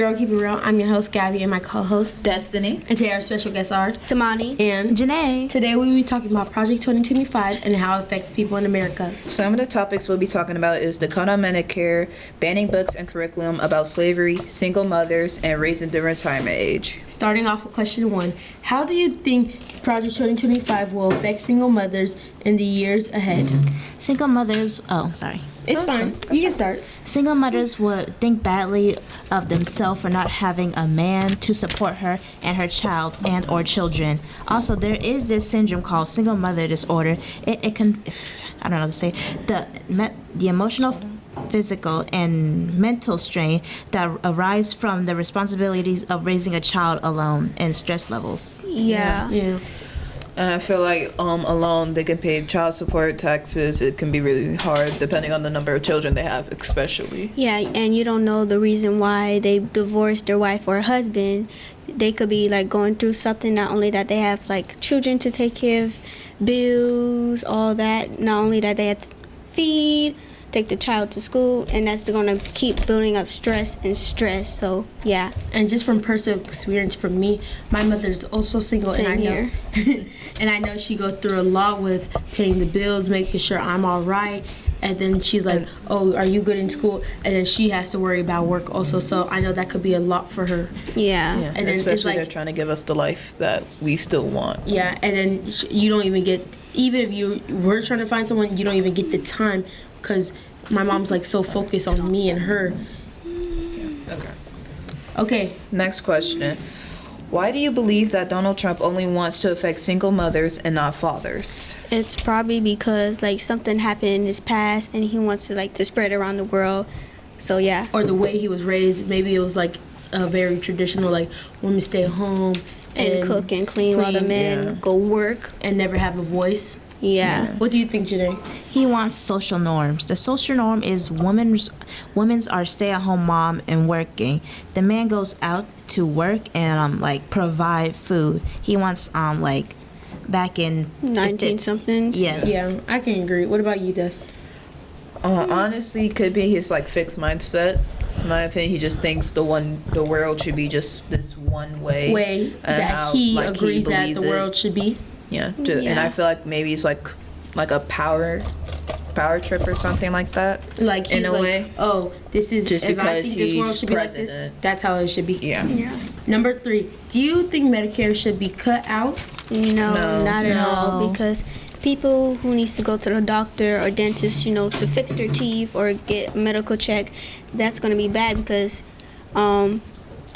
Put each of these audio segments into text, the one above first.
Girl Keep It Real. I'm your host, Gabby, and my co-host, Destiny. And today our special guests are ZAMANI and Janae. Today we will be talking about Project 2025 and how it affects people in America. Some of the topics we'll be talking about is the cut on Medicare, banning books and curriculum about slavery, single mothers, and raising the retirement age. Starting off with question 1. How do you think Project 2025 will affect single mothers in the years ahead? Single mothers, It's fine. You can start. Single mothers would think badly of themselves for not having a man to support her and her child and or children. Also, there is this syndrome called single mother disorder. It can, I don't know how to say, the emotional, physical, and mental strain that arise from the responsibilities of raising a child alone and stress levels. Yeah. And I feel like alone they can pay child support, taxes. It can be really hard depending on the number of children they have, especially. Yeah, and you don't know the reason why they divorced their wife or husband. They could be like going through something, not only that they have like children to take care of, bills, all that, not only that they have to feed, take the child to school, and that's going to keep building up stress. So yeah. And just from personal experience from me, my mother's also single. Same and I know here. and I know she goes through a lot with paying the bills, making sure I'm all right. And then she's like, oh, are you good in school? And then she has to worry about work also. So I know that could be a lot for her. Yeah. And then especially they're trying to give us the life that we still want. Yeah, and then you don't even get, even if you were trying to find someone, you don't even get the time because my mom's like so focused on me and her. Okay. Next question. Why do you believe that Donald Trump only wants to affect single mothers and not fathers? It's probably because like something happened in his past and he wants to like to spread around the world. So yeah. Or the way he was raised, maybe it was like a very traditional, like women stay home and cook and clean while the men go work and never have a voice. Yeah. What do you think, Janae? He wants social norms. The social norm is women's are stay-at-home mom and working. The man goes out to work and provide food. He wants like back in 19-somethings. Yes. Yeah, I can agree. What about you, Des? Honestly, could be his like fixed mindset. In my opinion, he just thinks the world should be just this one way that he agrees that the world should be. Yeah, and I feel like maybe it's like a power trip or something like that. Like he's in a way. Oh, this is just if because I think this world should be like this, that's how it should be. Yeah. Number 3. Do you think Medicare should be cut out? No, not at all. Because people who needs to go to the doctor or dentist, to fix their teeth or get a medical check, that's gonna be bad because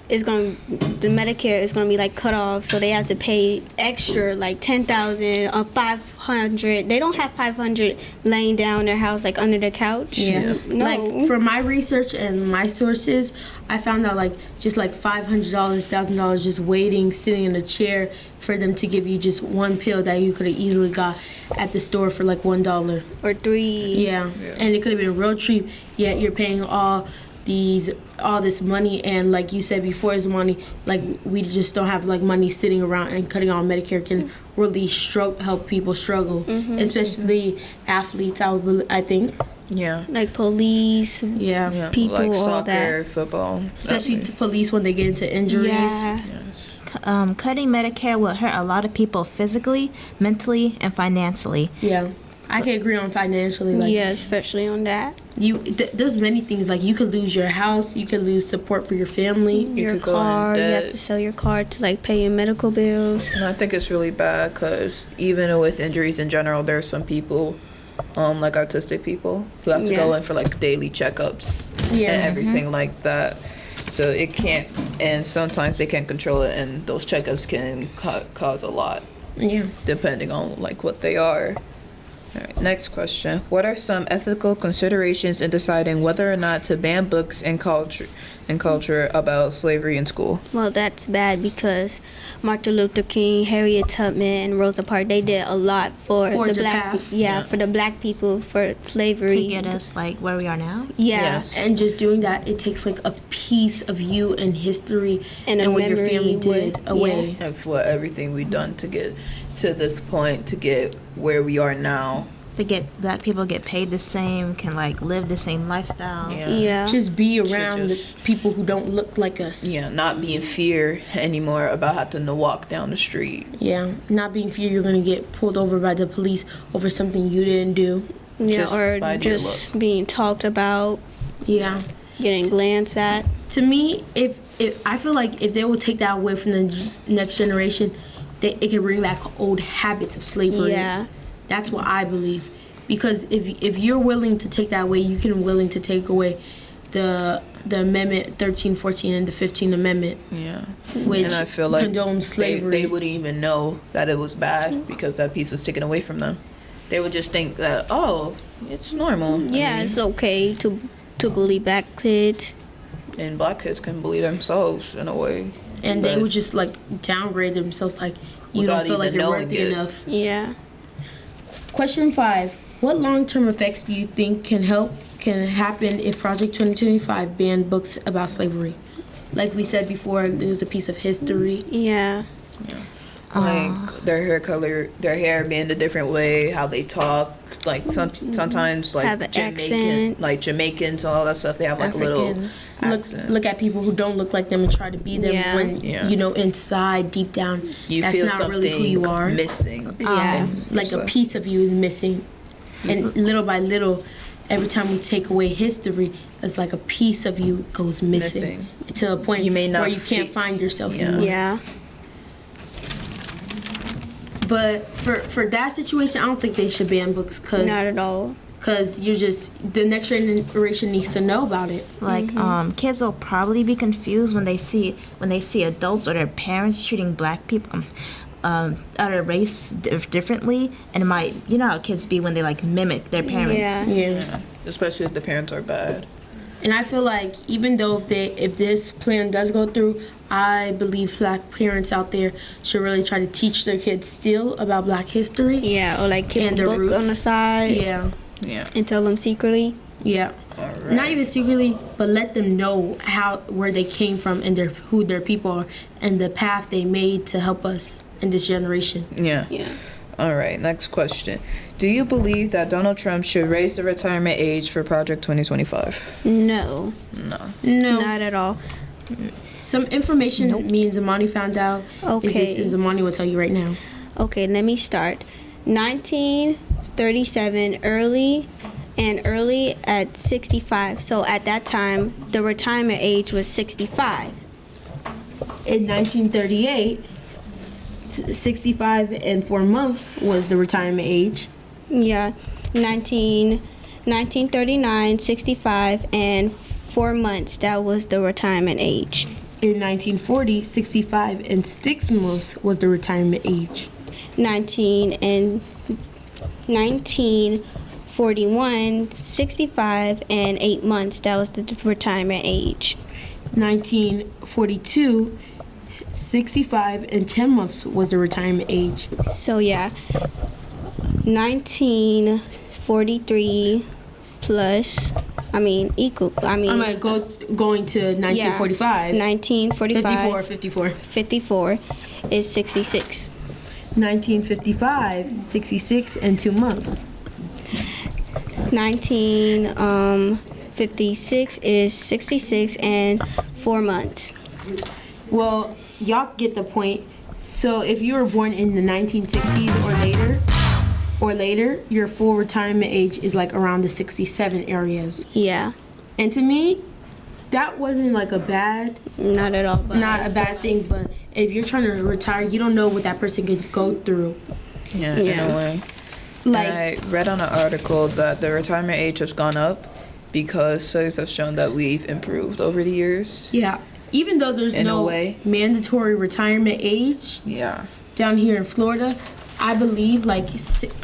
the Medicare is gonna be like cut off, so they have to pay extra like $10,000 or $500. They don't have $500 laying down in their house like under the couch. Yeah. No. Like for my research and my sources, I found out like just like $500, $1,000 just waiting, sitting in a chair for them to give you just one pill that you could have easily got at the store for like $1 or $3. Yeah. And it could have been real cheap. Yet you're paying all this money, and like you said before, is money like we just don't have like money sitting around, and cutting on Medicare can really help people struggle, especially athletes. I think. Yeah. Like police. Yeah. People, like all soccer, that. Football. Especially to police when they get into injuries. Yeah. Cutting Medicare will hurt a lot of people physically, mentally, and financially. Yeah. I can agree on financially. Like, yeah, especially on that. There's many things, like you could lose your house, you could lose support for your family, your car. You have to sell your car to like pay your medical bills. And I think it's really bad because even with injuries in general, there's some people, like autistic people, who have to go in for like daily checkups and everything like that. So it can't, and sometimes they can't control it, and those checkups can cause a lot. Yeah. Depending on like what they are. All right, next question. What are some ethical considerations in deciding whether or not to ban books and culture about slavery in school? Well, that's bad because Martin Luther King, Harriet Tubman, and Rosa Parks, they did a lot for the black for the black people, for slavery. To get us like where we are now? Yes. And just doing that, it takes like a piece of you and history and what your family did away. And for everything we've done to get to this point, to get where we are now, black people get paid the same, can like live the same lifestyle. Yeah. Just be around just- the people who don't look like us. Yeah, not be in fear anymore about having to walk down the street. Yeah, not being feared you're gonna get pulled over by the police over something you didn't do. Yeah, Just or by your just being talked about, Yeah. getting glanced at. To me, if I feel like if they will take that away from the next generation, it can bring back old habits of slavery. Yeah. That's what I believe. Because if you're willing to take that away, you can willing to take away the Amendment 13, 14, and the 15th Amendment, Yeah. which And I feel like condones slavery. they wouldn't even know that it was bad because that piece was taken away from them. They would just think that, oh, it's normal. Yeah, it's okay to bully black kids. And black kids can bully themselves in a way. And they But- would just like downgrade themselves, like you Without don't feel like even you're knowing worthy it. enough. Yeah. Question 5: what long-term effects do you think can happen if Project 2025 banned books about slavery? Like we said before, it was a piece of history. Yeah. Like their hair color, their hair being a different way, how they talk. Like sometimes like Have an Jamaican, accent. like Jamaicans, all that stuff. They have like Africans. a little accent. Look at people who don't look like them and try to be them Yeah. when Yeah. you know inside, deep down, You that's feel not something really who you are. missing. Yeah. Like a piece of you is missing, and little by little, every time we take away history, it's like a piece of you goes missing, to a point You may not where you can't fe- find yourself Yeah. anymore. Yeah. But for that situation, I don't think they should ban books Not at all. because you're just the next generation needs to know about it. Like kids will probably be confused when they see adults or their parents treating black people other race differently, and it might, you know how kids be when they like mimic their parents. Yeah. Yeah. Especially if the parents are bad. And I feel like even though if this plan does go through, I believe black parents out there should really try to teach their kids still about black history. Yeah, or like keep And a their book roots. on the side Yeah. Yeah. and tell them secretly. Yeah. Alright. Not even secretly, but let them know where they came from and who their people are and the path they made to help us in this generation. Yeah. Yeah. All right, next question. Do you believe that Donald Trump should raise the retirement age for Project 2025? No. No. No. Not at all. Some information me and Zamani found out Okay. is Zamani will tell you right now. Okay, let me start. 1937 early at 65. So at that time, the retirement age was 65. In 1938, 65 and 4 months was the retirement age. Yeah. 1939, 65 and 4 months. That was the retirement age. In 1940, 65 and 6 months was the retirement age. 1941, 65 and 8 months. That was the retirement age. 1942, 65 and 10 months was the retirement age. So yeah, 1943 plus, equal. I'm like going to 1945. 1945. 54 54 is 66. 1955, 66 and 2 months. 1956 is 66 and 4 months. Well, y'all get the point. So if you were born in the 1960s or later, your full retirement age is like around the 67 areas. Yeah, And to me, that wasn't like not at all. But not a bad thing, but if you're trying to retire, you don't know what that person could go through. Yeah, in Yeah. a way. Like, I read on an article that the retirement age has gone up because studies have shown that we've improved over the years. yeah, even though there's In a no way. mandatory retirement age Yeah. down here in Florida, I believe like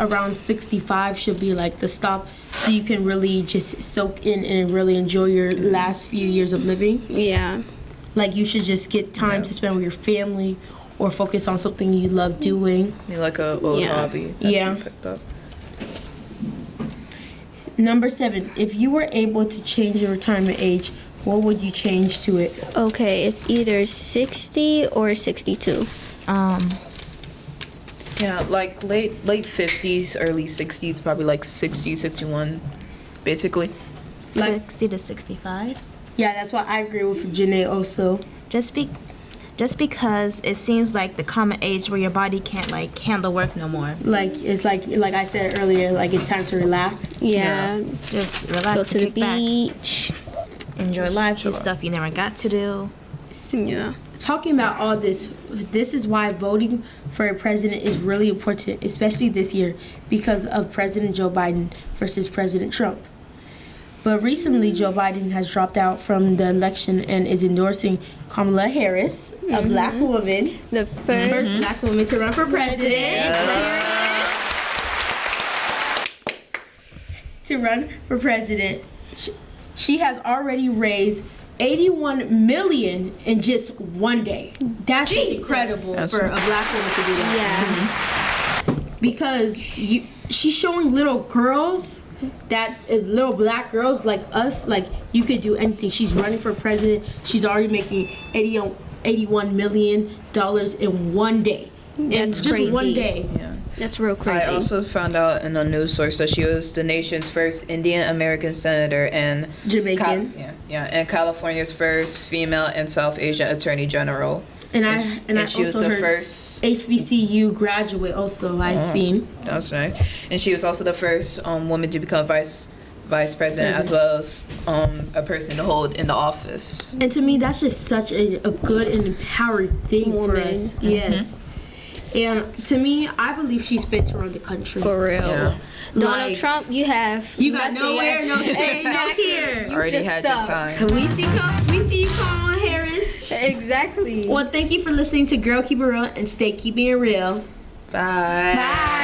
around 65 should be like the stop, so you can really just soak in and really enjoy your last few years of living. yeah, Like you should just get time to spend with your family or focus on something you love doing. Like a old Yeah. hobby that Yeah. you picked up. Number 7, if you were able to change your retirement age, what would you change to it? okay. It's either 60 or 62. Yeah, like late 50s, early 60s, probably like 60, 61, basically. Like- 60 to 65. Yeah, that's why I agree with Janae also. Just because it seems like the common age where your body can't like handle work no more. Like it's like I said earlier, like it's time to relax. Yeah. Just relax Go and to the kick back. beach. Enjoy life, do Sure. stuff you never got to do. Yeah. Talking about all this is why voting for a president is really important, especially this year, because of President Joe Biden versus President Trump. But recently, Joe Biden has dropped out from the election and is endorsing Kamala Harris, a black woman, The first. black woman to run for president. To run for president. She has already raised 81 million in just one day. That's just incredible for a black woman to do that. Yeah. Because she's showing little girls that little black girls like us, like you could do anything. She's running for president. She's already making $81 million in one day. That's just crazy. one day. Yeah. That's real I crazy. also found out in a news source that she was the nation's first Indian American senator and Jamaican. and California's first female and South Asian attorney general. And I she was also the heard first. HBCU graduate also I seen. That's right. And she was also the first woman to become vice president, as well as a person to hold in the office. And to me, that's just such a good and empowering thing for Woman. us. Yes. And to me, I believe she's fit to run the country. For real. Yeah. Donald Like, Trump, you have You got nothing. nowhere, no say, no here. Already just had suck. your time. And we see you, Kamala Harris. Exactly. Well, thank you for listening to Girl Keep It Real and stay keeping it real. Bye. Bye.